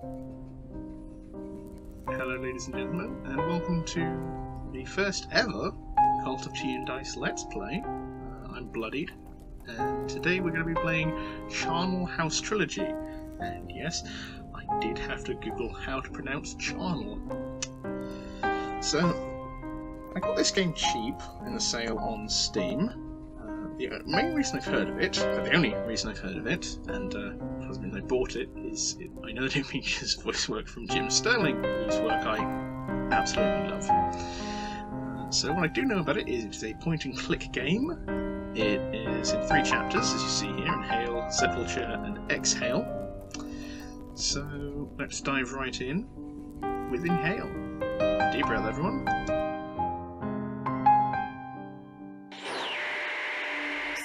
Hello ladies and gentlemen, and welcome to the first ever Cult of Tea and Dice Let's Play. I'm Bloodied, and today we're going to be playing Charnel House Trilogy. And yes, I did have to Google how to pronounce Charnel. So, I got this game cheap in a sale on Steam. The main reason I've heard of it, the only reason I've heard of it, and the reason I bought it, is I know that it features voice work from Jim Sterling, whose work I absolutely love. So what I do know about it is it's a point-and-click game. It is in 3 chapters, as you see here: Inhale, Sepulture, and Exhale. So let's dive right in with Inhale. Deep breath, everyone.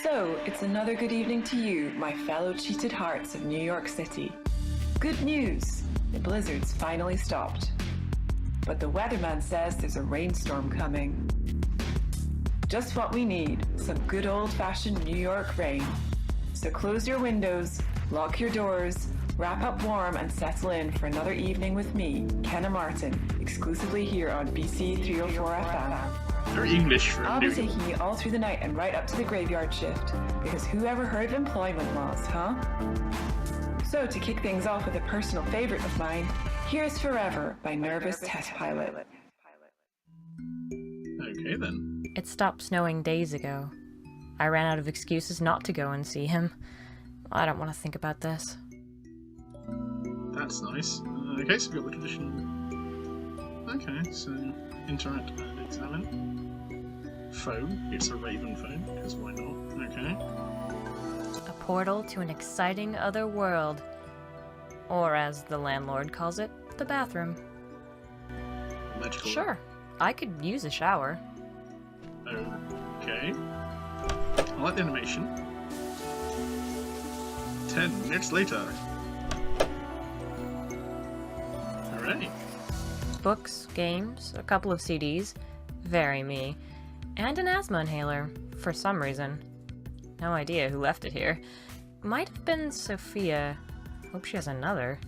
So, it's another good evening to you, my fellow cheated hearts of New York City. Good news! The blizzard's finally stopped. But the weatherman says there's a rainstorm coming. Just what we need, some good old-fashioned New York rain. So close your windows, lock your doors, wrap up warm and settle in for another evening with me, Kenna Martin, exclusively here on BC 304 FM. Very English for I'll be taking you all through the night and right up to the graveyard shift, because who ever heard of employment laws, huh? So to kick things off with a personal favorite of mine, here's Forever by Nervous Test Pilot. Okay then. It stopped snowing days ago. I ran out of excuses not to go and see him. I don't want to think about this. That's nice. Okay, so we've got the traditional... Okay, so interact and examine. Phone. It's a Raven phone, because why not? Okay. A portal to an exciting other world. Or as the landlord calls it, the bathroom. Magical. Sure, I could use a shower. Okay. I like the animation. 10 minutes later. Alright. Books, games, a couple of CDs. Very me. And an asthma inhaler, for some reason. No idea who left it here. Might have been Sophia. Hope she has another.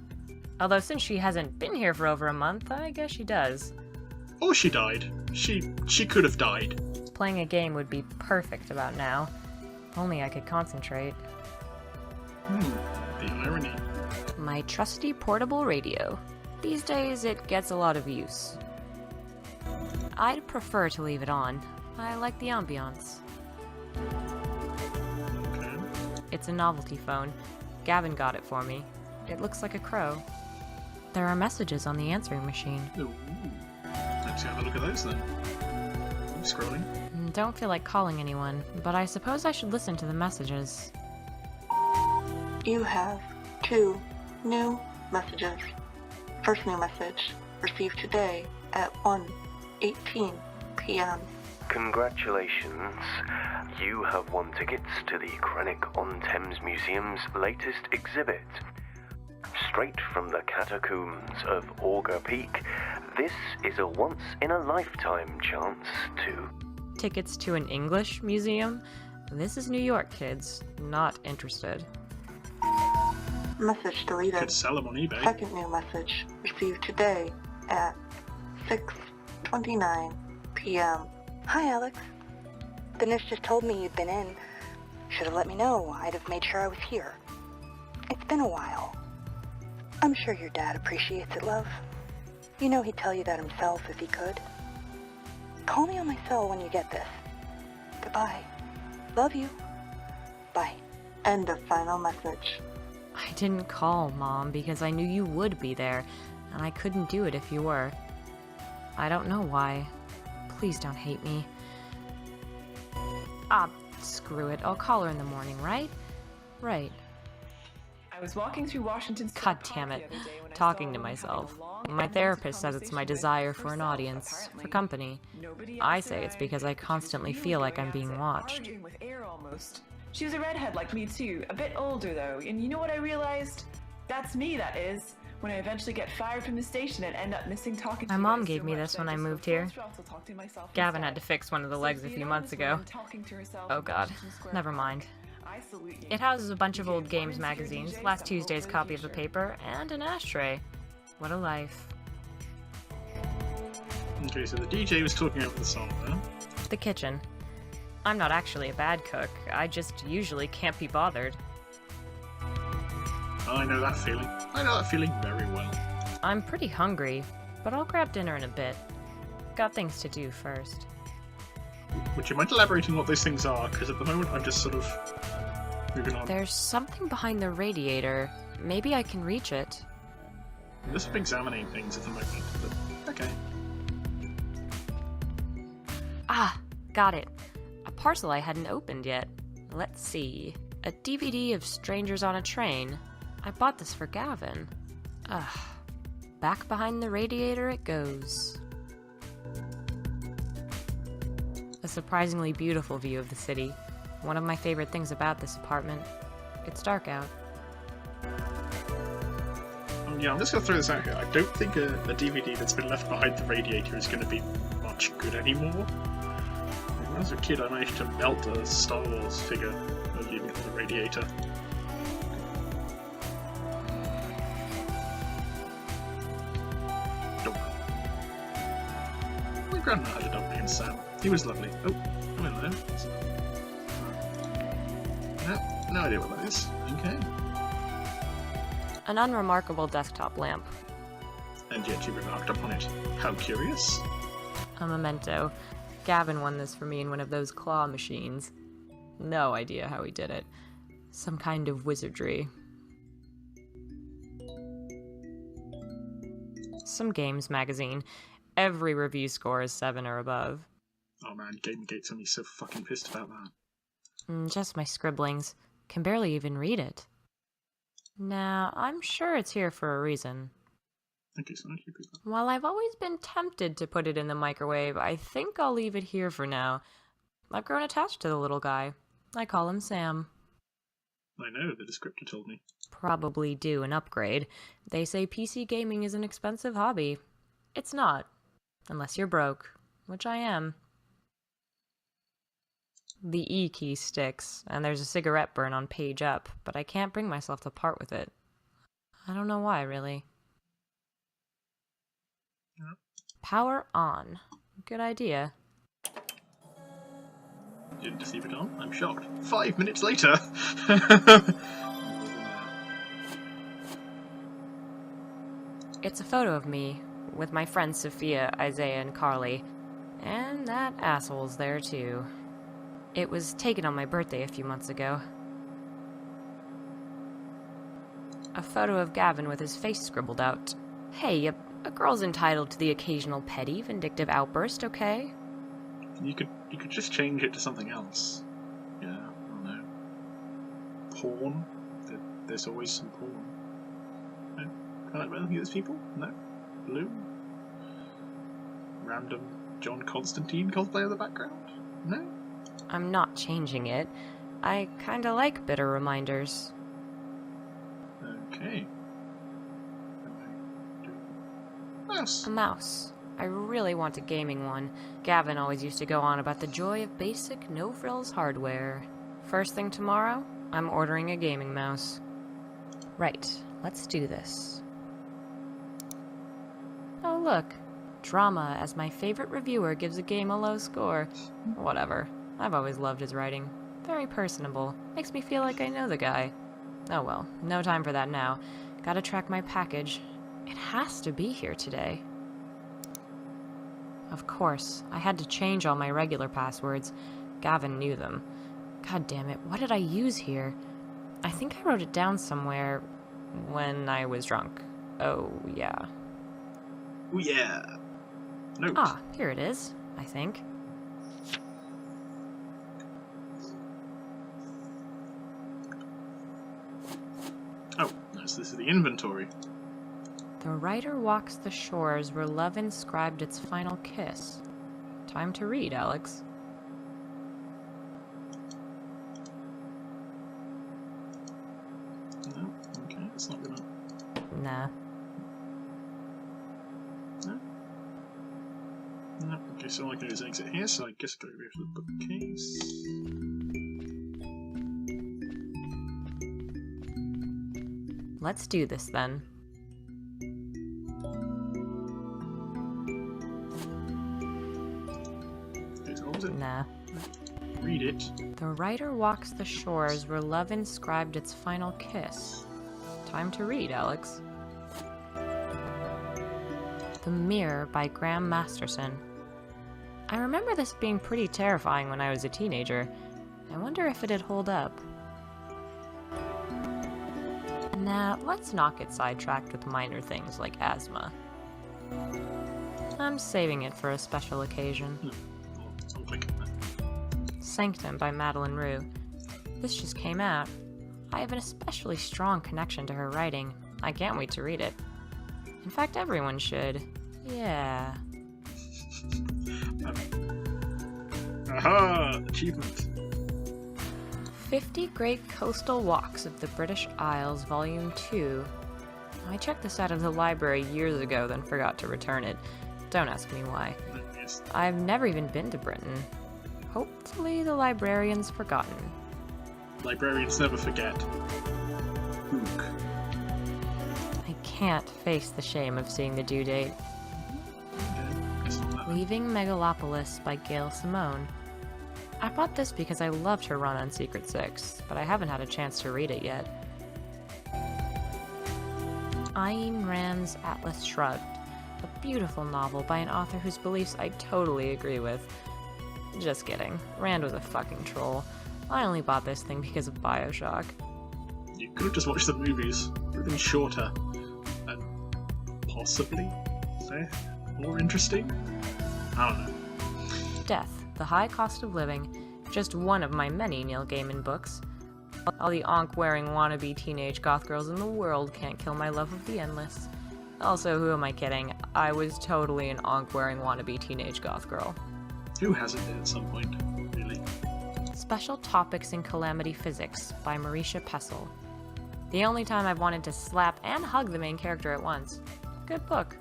Although since she hasn't been here for over a month, I guess she does. Or she died. She could have died. Playing a game would be perfect about now. Only I could concentrate. The irony. My trusty portable radio. These days it gets a lot of use. I'd prefer to leave it on. I like the ambiance. Okay. It's a novelty phone. Gavin got it for me. It looks like a crow. There are messages on the answering machine. Ooh. Let's have a look at those then. I'm scrolling. Don't feel like calling anyone, but I suppose I should listen to the messages. You have 2 new messages. First new message, received today at 1:18 p.m. Congratulations. You have won tickets to the Krennic-on-Thames Museum's latest exhibit. Straight from the catacombs of Auger Peak, this is a once-in-a-lifetime chance to... Tickets to an English museum? This is New York, kids. Not interested. Message deleted. Could sell them on eBay. Second new message, received today at 6:29 p.m. Hi, Alex. The nurse just told me you'd been in. Should have let me know. I'd have made sure I was here. It's been a while. I'm sure your dad appreciates it, love. You know he'd tell you that himself if he could. Call me on my cell when you get this. Goodbye. Love you. Bye. End of final message. I didn't call, Mom, because I knew you would be there, and I couldn't do it if you were. I don't know why. Please don't hate me. Screw it. I'll call her in the morning, right? Right. I was walking through Washington State God Park damn the it. other day when I Talking saw to a woman myself. having a long, My endless therapist says it's my conversation desire with for an herself, audience, for apparently. company. Nobody I else say it's around, because I but she was constantly really feel like going I'm being at it, watched. arguing with air almost. She was a redhead like me too, a bit older though, and you know what I realized? That's me, that is. When I eventually get fired from the station and end up missing talking to My you mom guys gave so me much this that when I just moved feel here. full throttle talk to myself Gavin had to inside. fix one of the legs a few months ago. Oh god, never mind. It houses a bunch of old games magazines, last Tuesday's copy of the paper, and an ashtray. What a life. Okay, so the DJ was talking over the song, huh? The kitchen. I'm not actually a bad cook. I just usually can't be bothered. I know that feeling. I know that feeling very well. I'm pretty hungry, but I'll grab dinner in a bit. Got things to do first. Would you mind elaborating what those things are? Because at the moment I'm just sort of moving on. There's something behind the radiator. Maybe I can reach it. I'm just examining things at the moment, but okay. Ah, got it. A parcel I hadn't opened yet. Let's see. A DVD of Strangers on a Train. I bought this for Gavin. Ugh. Back behind the radiator it goes. A surprisingly beautiful view of the city. One of my favorite things about this apartment. It's dark out. Yeah, I'm just going to throw this out here. I don't think a DVD that's been left behind the radiator is going to be much good anymore. When I was a kid, I managed to melt a Star Wars figure by leaving it on the radiator. My grandma had a dog named Sam. He was lovely. Oh, I'm in there. No idea what that is. Okay. An unremarkable desktop lamp. And yet you remarked upon it. How curious. A memento. Gavin won this for me in one of those claw machines. No idea how he did it. Some kind of wizardry. Some games magazine. Every review score is 7 or above. Oh man, GameGate's gonna be so fucking pissed about that. Just my scribblings. Can barely even read it. Nah, I'm sure it's here for a reason. Okay, so thank you, people. While I've always been tempted to put it in the microwave, I think I'll leave it here for now. I've grown attached to the little guy. I call him Sam. I know, the descriptor told me. Probably due an upgrade. They say PC gaming is an expensive hobby. It's not. Unless you're broke. Which I am. The E key sticks, and there's a cigarette burn on page up, but I can't bring myself to part with it. I don't know why, really. Yep. Power on. Good idea. You didn't just leave it on? I'm shocked. 5 minutes later! It's a photo of me, with my friends Sophia, Isaiah, and Carly. And that asshole's there, too. It was taken on my birthday a few months ago. A photo of Gavin with his face scribbled out. Hey, a girl's entitled to the occasional petty, vindictive outburst, okay? You could just change it to something else. Yeah, I don't know. Porn? There's always some porn. No? Can't I looking at those people? No? Blue? Random John Constantine cosplay in the background? No? I'm not changing it. I kinda like bitter reminders. Okay. Mouse. A mouse. I really want a gaming one. Gavin always used to go on about the joy of basic, no-frills hardware. First thing tomorrow, I'm ordering a gaming mouse. Right, let's do this. Oh look, Drama as my favorite reviewer gives a game a low score. Whatever. I've always loved his writing. Very personable. Makes me feel like I know the guy. Oh well, no time for that now. Gotta track my package. It has to be here today. Of course, I had to change all my regular passwords. Gavin knew them. God damn it, what did I use here? I think I wrote it down somewhere when I was drunk. Oh, yeah. Oh yeah. No. Ah, here it is, I think. Oh, yes, this is the inventory. The writer walks the shores where love inscribed its final kiss. Time to read, Alex. No, okay, it's not gonna. Nah. No. No. Okay, so all I can do is exit here. So I guess I go over to the bookcase. Let's do this then. Was it? Nah. Read it. The writer walks the shores where love inscribed its final kiss. Time to read, Alex. The Mirror by Graham Masterson. I remember this being pretty terrifying when I was a teenager. I wonder if it'd hold up. Nah, let's not get sidetracked with minor things like asthma. I'm saving it for a special occasion. Well, I'm clicking that. Sanctum by Madeline Rue. This just came out. I have an especially strong connection to her writing. I can't wait to read it. In fact, everyone should. Yeah. Aha! Achievement. 50 Great Coastal Walks of the British Isles, Volume 2. I checked this out of the library years ago, then forgot to return it. Don't ask me why. Yes. I've never even been to Britain. Hopefully the librarian's forgotten. Librarians never forget. Ook. I can't face the shame of seeing the due date. Yeah, guess not that one. Leaving Megalopolis by Gail Simone. I bought this because I loved her run on Secret Six, but I haven't had a chance to read it yet. Ayn Rand's Atlas Shrugged, a beautiful novel by an author whose beliefs I totally agree with. Just kidding, Rand was a fucking troll. I only bought this thing because of BioShock. You could have just watched the movies. It would have been shorter. And possibly more interesting? I don't know. Death, The High Cost of Living, just one of my many Neil Gaiman books. All the onk-wearing wannabe teenage goth girls in the world can't kill my love of the endless. Also, who am I kidding? I was totally an onk-wearing wannabe teenage goth girl. Who hasn't been at some point, really? Special Topics in Calamity Physics by Marisha Pessel. The only time I've wanted to slap and hug the main character at once. Good book.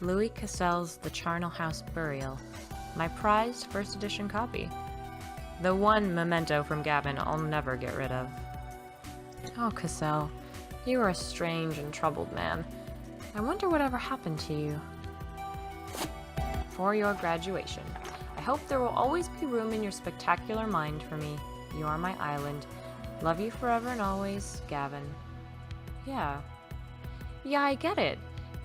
Louis Cassell's The Charnel House Burial. My prized first edition copy. The one memento from Gavin I'll never get rid of. Oh, Cassell, you are a strange and troubled man. I wonder whatever happened to you. For your graduation, I hope there will always be room in your spectacular mind for me. You are my island. Love you forever and always, Gavin. Yeah, I get it.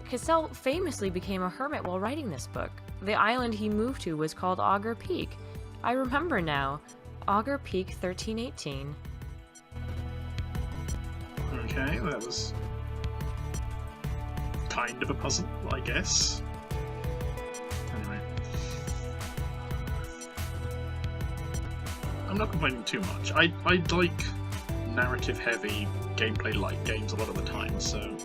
Cassell famously became a hermit while writing this book. The island he moved to was called Augur Peak. I remember now. Augur Peak 1318. Okay, that was kind of a puzzle, I guess. Anyway. I'm not complaining too much. I like narrative-heavy, gameplay-light games a lot of the time, so...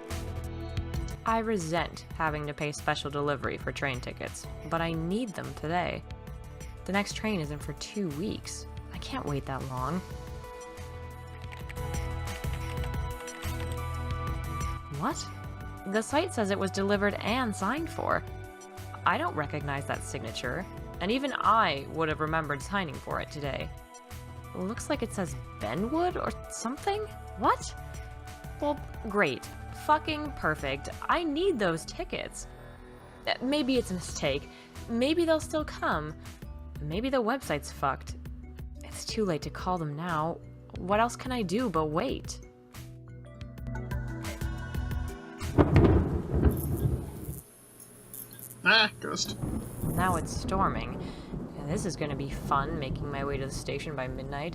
I resent having to pay special delivery for train tickets, but I need them today. The next train isn't for 2 weeks. I can't wait that long. What? The site says it was delivered and signed for. I don't recognize that signature, and even I would have remembered signing for it today. Looks like it says Benwood or something? What? Well, great. Fucking perfect. I need those tickets. Maybe it's a mistake. Maybe they'll still come. Maybe the website's fucked. It's too late to call them now. What else can I do but wait? Ah, ghost. Now it's storming. This is gonna be fun, making my way to the station by midnight.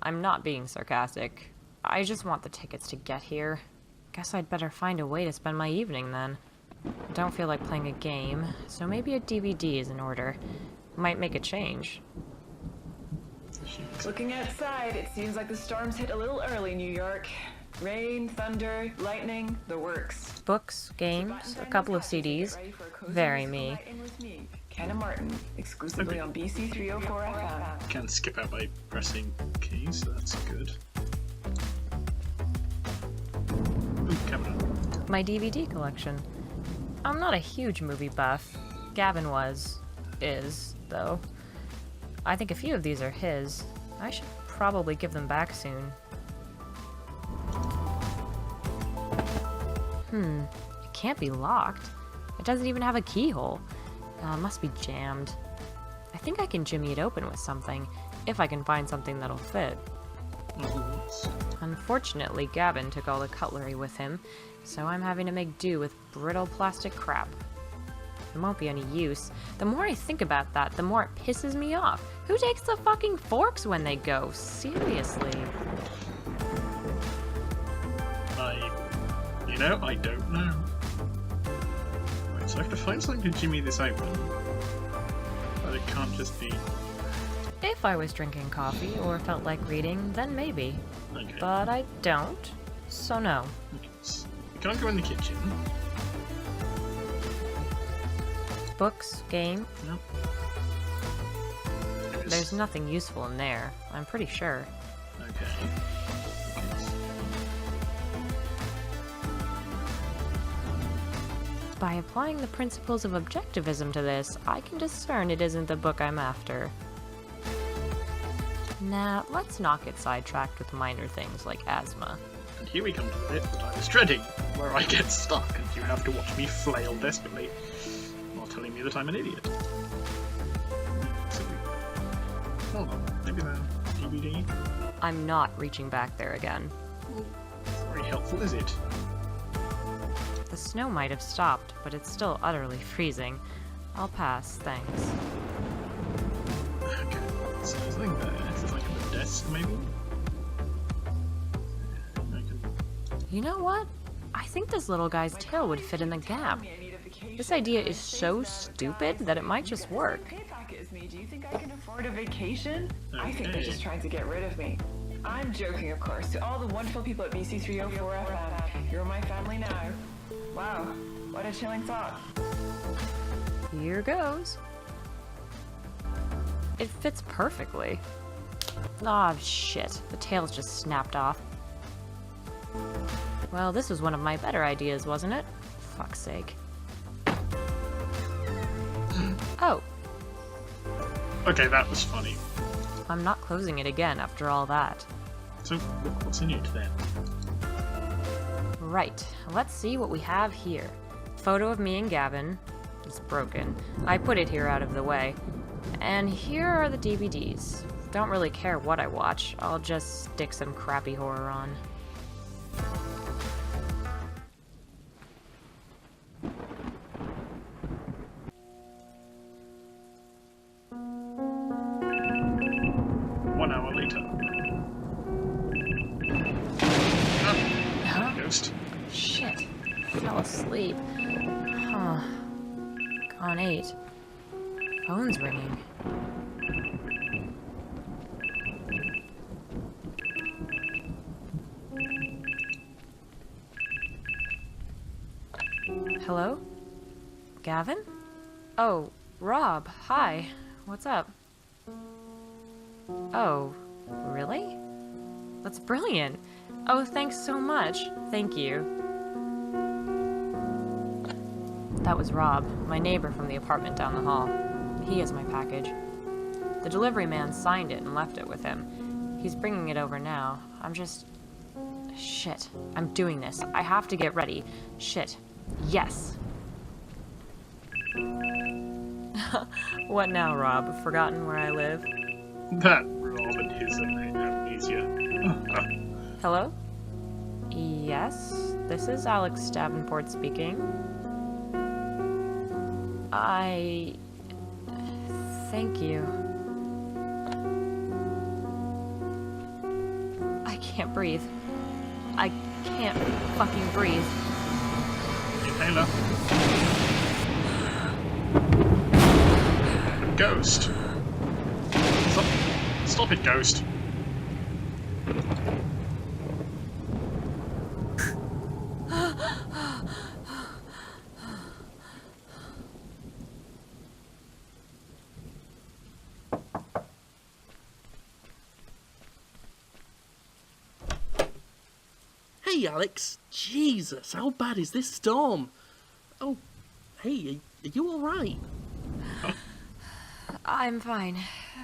I'm not being sarcastic. I just want the tickets to get here. Guess I'd better find a way to spend my evening then. I don't feel like playing a game, so maybe a DVD is in order. Might make a change. Looking outside, it seems like the storm's hit a little early, New York. Rain, thunder, lightning, the works. Books, games, a couple of CDs. Very me. Ken and Martin, exclusively on BC 304 FM. Can skip out by pressing keys, so that's good. Ooh, camera. My DVD collection. I'm not a huge movie buff. Gavin is, though. I think a few of these are his. I should probably give them back soon. It can't be locked. It doesn't even have a keyhole. It must be jammed. think I can jimmy it open with something, if I can find something that'll fit. Unfortunately, Gavin took all the cutlery with him, so I'm having to make do with brittle plastic crap. It won't be any use. The more I think about that, the more it pisses me off. Who takes the fucking forks when they go? Seriously. I don't know. Right, so I have to find something to jimmy this open. But it can't just be... If I was drinking coffee or felt like reading, then maybe. Okay. But I don't, so no. Okay, so we can't go in the kitchen. Books, game, Nope. there's nothing useful in there, I'm pretty sure. Okay. By applying the principles of objectivism to this, I can discern it isn't the book I'm after. Now, let's not get sidetracked with minor things like asthma. And here we come to the bit that I was dreading, where I get stuck and you have to watch me flail desperately while telling me that I'm an idiot. So, hold on, maybe the DVD? I'm not reaching back there again. Very helpful, is it? The snow might have stopped, but it's still utterly freezing. I'll pass, thanks. Okay, so there's something there. Is it like a desk, maybe? I can... You know what? I think this little guy's tail would fit in the gap. This idea is so stupid that it might just work. Pay packet me. Do you think I can afford a vacation? I think they're Okay. just trying to get rid of me. I'm joking, of course. To all the wonderful people at BC304 FM, you're my family now. Wow, what a chilling thought. Here goes. It fits perfectly. Aw, shit. The tail's just snapped off. Well, this was one of my better ideas, wasn't it? Fuck's sake. Oh, Okay, that was funny. I'm not closing it again after all that. So, what's in it then? Right, let's see what we have here. Photo of me and Gavin. It's broken. I put it here out of the way. And here are the DVDs. Don't really care what I watch. I'll just stick some crappy horror on. One hour later. Huh? Ghost. Shit. Fell asleep. Huh. Gone 8. Phone's ringing. Hello? Gavin? Oh, Rob. Hi. What's up? Oh, really? That's brilliant. Oh, thanks so much. Thank you. That was Rob, my neighbor from the apartment down the hall. He has my package. The delivery man signed it and left it with him. He's bringing it over now. I'm just... Shit. I'm doing this. I have to get ready. Shit. Yes. What now, Rob? Forgotten where I live? That Rob and his amnesia. Hello? Yes, this is Alex Davenport speaking. Thank you. I can't breathe. I can't fucking breathe. Inhaler. Ghost. Stop it, Ghost. Hey, Alex. Jesus, how bad is this storm? Oh, hey, are you alright? I'm fine.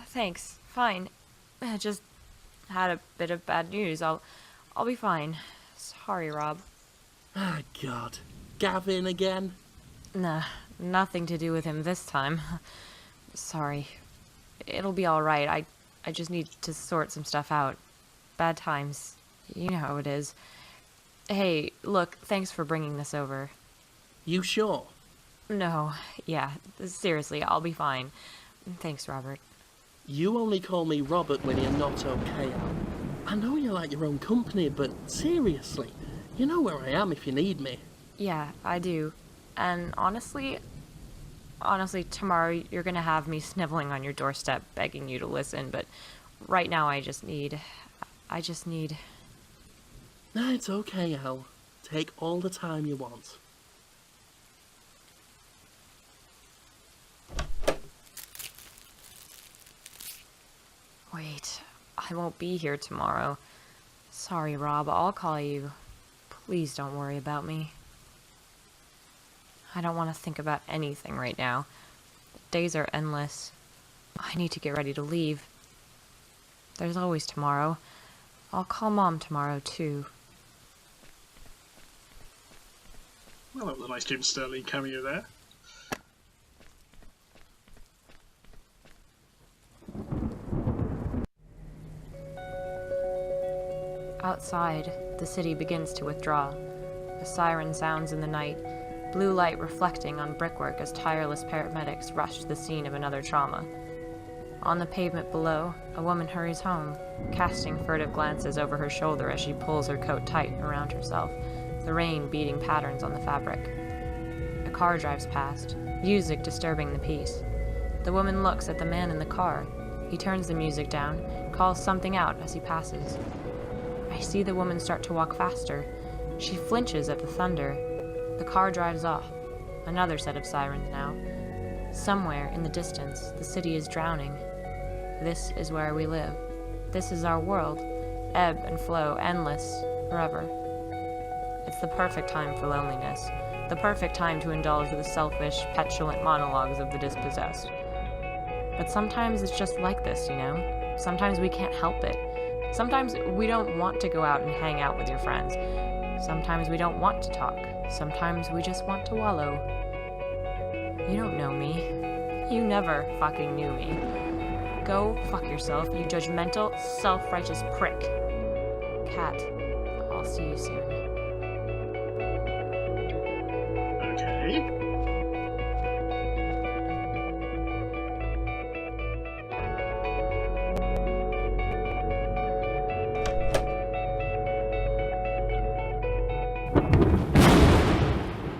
Thanks. Fine. I just had a bit of bad news. I'll be fine. Sorry, Rob. Ah, God. Gavin again? Nah, nothing to do with him this time. Sorry. It'll be alright. I just need to sort some stuff out. Bad times. You know how it is. Hey, look, thanks for bringing this over. You sure? No, yeah, seriously, I'll be fine. Thanks, Robert. You only call me Robert when you're not okay, Al. I know you like your own company, but seriously, you know where I am if you need me. Yeah, I do. And honestly, tomorrow you're gonna have me sniveling on your doorstep begging you to listen, but right now I just need... Nah, it's okay, Al. Take all the time you want. Wait, I won't be here tomorrow. Sorry, Rob, I'll call you. Please don't worry about me. I don't want to think about anything right now. The days are endless. I need to get ready to leave. There's always tomorrow. I'll call Mom tomorrow, too. Well, that was a nice Jim Sterling cameo there. Outside, the city begins to withdraw. A siren sounds in the night, blue light reflecting on brickwork as tireless paramedics rush to the scene of another trauma. On the pavement below, a woman hurries home, casting furtive glances over her shoulder as she pulls her coat tight around herself, the rain beating patterns on the fabric. A car drives past, music disturbing the peace. The woman looks at the man in the car. He turns the music down, calls something out as he passes. I see the woman start to walk faster. She flinches at the thunder. The car drives off. Another set of sirens now. Somewhere in the distance, the city is drowning. This is where we live. This is our world. Ebb and flow, endless, forever. It's the perfect time for loneliness. The perfect time to indulge the selfish, petulant monologues of the dispossessed. But sometimes it's just like this, you know? Sometimes we can't help it. Sometimes we don't want to go out and hang out with your friends. Sometimes we don't want to talk. Sometimes we just want to wallow. You don't know me. You never fucking knew me. Go fuck yourself, you judgmental, self-righteous prick. Cat, I'll see you soon. Okay.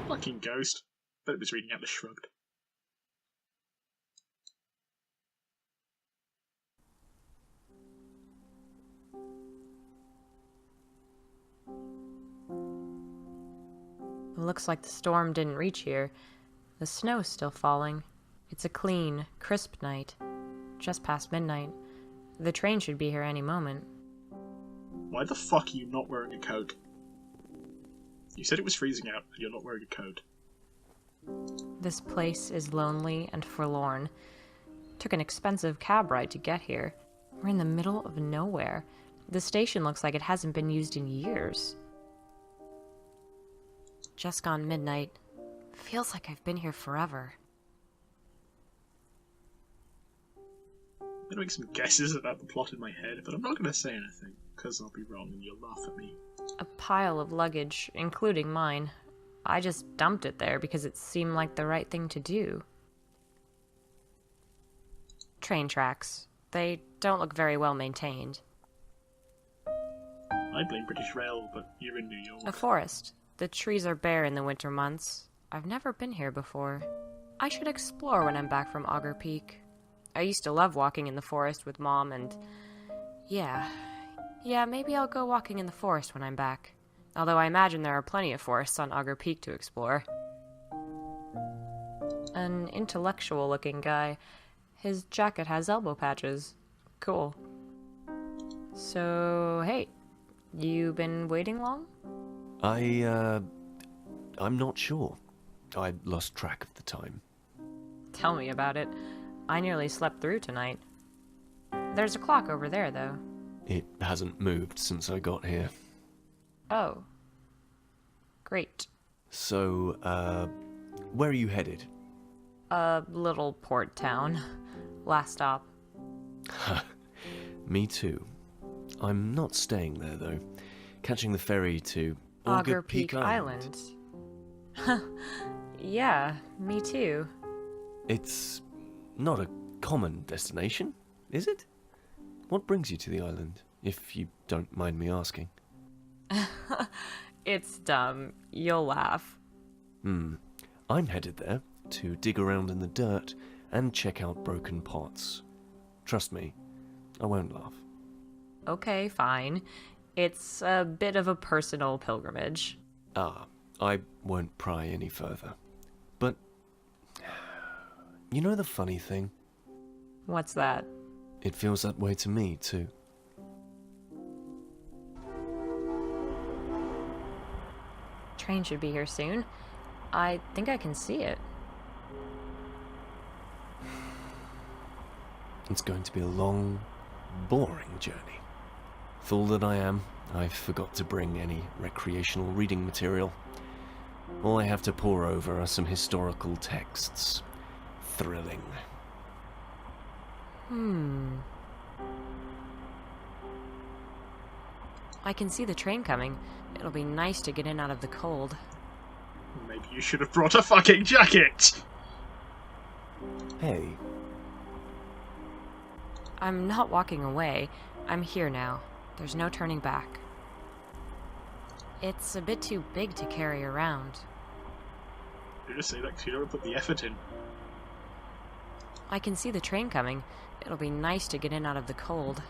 Fucking ghost. Bet it was reading Atlas Shrugged. It looks like the storm didn't reach here. The snow's still falling. It's a clean, crisp night. Just past midnight. The train should be here any moment. Why the fuck are you not wearing a coat? You said it was freezing out, and you're not wearing a coat. This place is lonely and forlorn. Took an expensive cab ride to get here. We're in the middle of nowhere. The station looks like it hasn't been used in years. Just gone midnight. Feels like I've been here forever. I'm gonna make some guesses about the plot in my head, but I'm not gonna say anything, because I'll be wrong and you'll laugh at me. A pile of luggage, including mine. I just dumped it there because it seemed like the right thing to do. Train tracks. They don't look very well maintained. I blame British Rail, but you're in New York. A forest. The trees are bare in the winter months. I've never been here before. I should explore when I'm back from Auger Peak. I used to love walking in the forest with Mom and... Yeah, maybe I'll go walking in the forest when I'm back. Although I imagine there are plenty of forests on Auger Peak to explore. An intellectual-looking guy. His jacket has elbow patches. Cool. So, hey, you been waiting long? I'm not sure. I lost track of the time. Tell me about it. I nearly slept through tonight. There's a clock over there, though. It hasn't moved since I got here. Oh. Great. So, where are you headed? A little port town. Last stop. Me too. I'm not staying there, though. Catching the ferry to Auger Peak Island. Yeah, me too. It's not a common destination, is it? What brings you to the island, if you don't mind me asking? It's dumb. You'll laugh. I'm headed there to dig around in the dirt and check out broken pots. Trust me, I won't laugh. Okay, fine. It's a bit of a personal pilgrimage. I won't pry any further. But, you know the funny thing? What's that? It feels that way to me, too. Train should be here soon. I think I can see it. It's going to be a long, boring journey. Fool that I am, I forgot to bring any recreational reading material. All I have to pore over are some historical texts. Thrilling. I can see the train coming. It'll be nice to get in out of the cold. Maybe you should have brought a fucking jacket! Hey, I'm not walking away. I'm here now. There's no turning back. It's a bit too big to carry around. You just say that because you don't put the effort in. I can see the train coming. It'll be nice to get in out of the cold.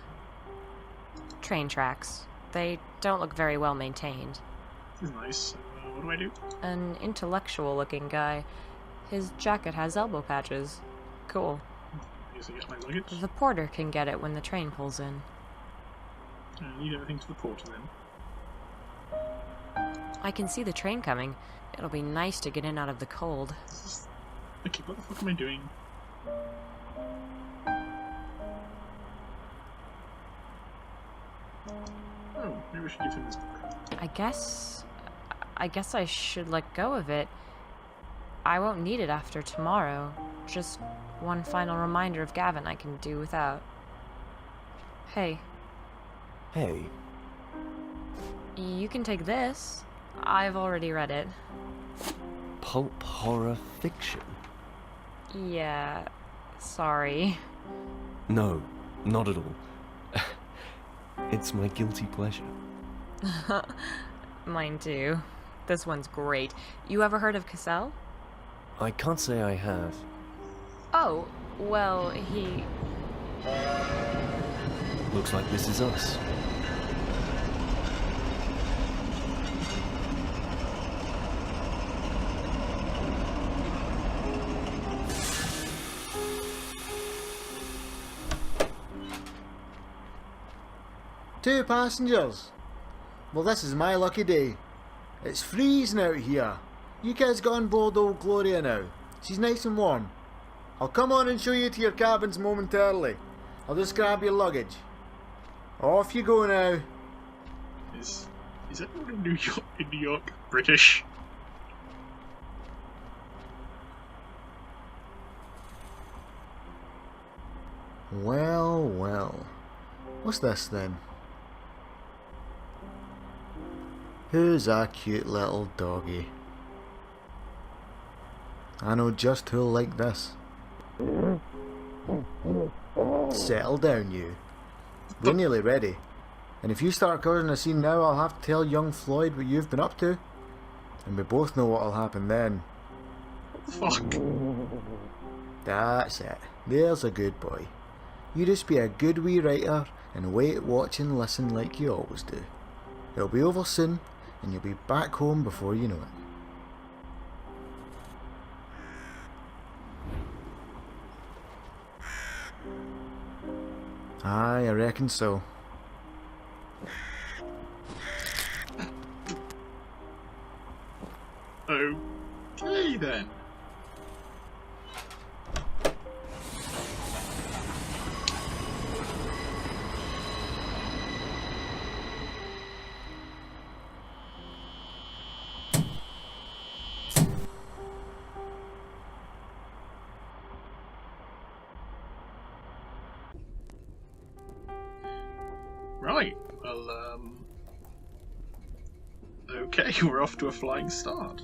Train tracks. They don't look very well maintained. This is nice. What do I do? An intellectual-looking guy. His jacket has elbow patches. Cool. I guess I get my luggage. The porter can get it when the train pulls in. I need everything to the porter then. I can see the train coming. It'll be nice to get in out of the cold. Okay, what the fuck am I doing? Oh, maybe we should give him this book. I guess I should let go of it. I won't need it after tomorrow. Just one final reminder of Gavin I can do without. Hey, hey, you can take this. I've already read it. pulp horror fiction? Yeah, sorry. No, not at all. It's my guilty pleasure. Mine too. This one's great. You ever heard of Cassell? I can't say I have. Oh, well, he... Looks like this is us. Two passengers. Well, this is my lucky day. It's freezing out here. You kids got on board old Gloria now. She's nice and warm. I'll come on and show you to your cabins momentarily. I'll just grab your luggage. Off you go now. Is everyone in New York British? Well, well. What's this then? Who's a cute little doggy? I know just who'll like this. Settle down, you. We're nearly ready. And if you start causing a scene now, I'll have to tell young Floyd what you've been up to. And we both know what'll happen then. Fuck. That's it. There's a good boy. You just be a good wee writer and wait, watch and listen like you always do. It'll be over soon, and you'll be back home before you know it. Aye, I reckon so. Okay then. Right, well, okay, we're off to a flying start.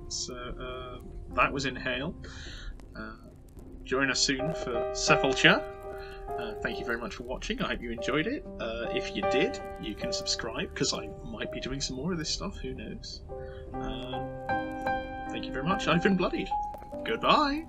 So, that was Inhale. Join us soon for Sepulture. Thank you very much for watching. I hope you enjoyed it. If you did, you can subscribe, because I might be doing some more of this stuff, who knows. Thank you very much. I've been Bloodied. Goodbye!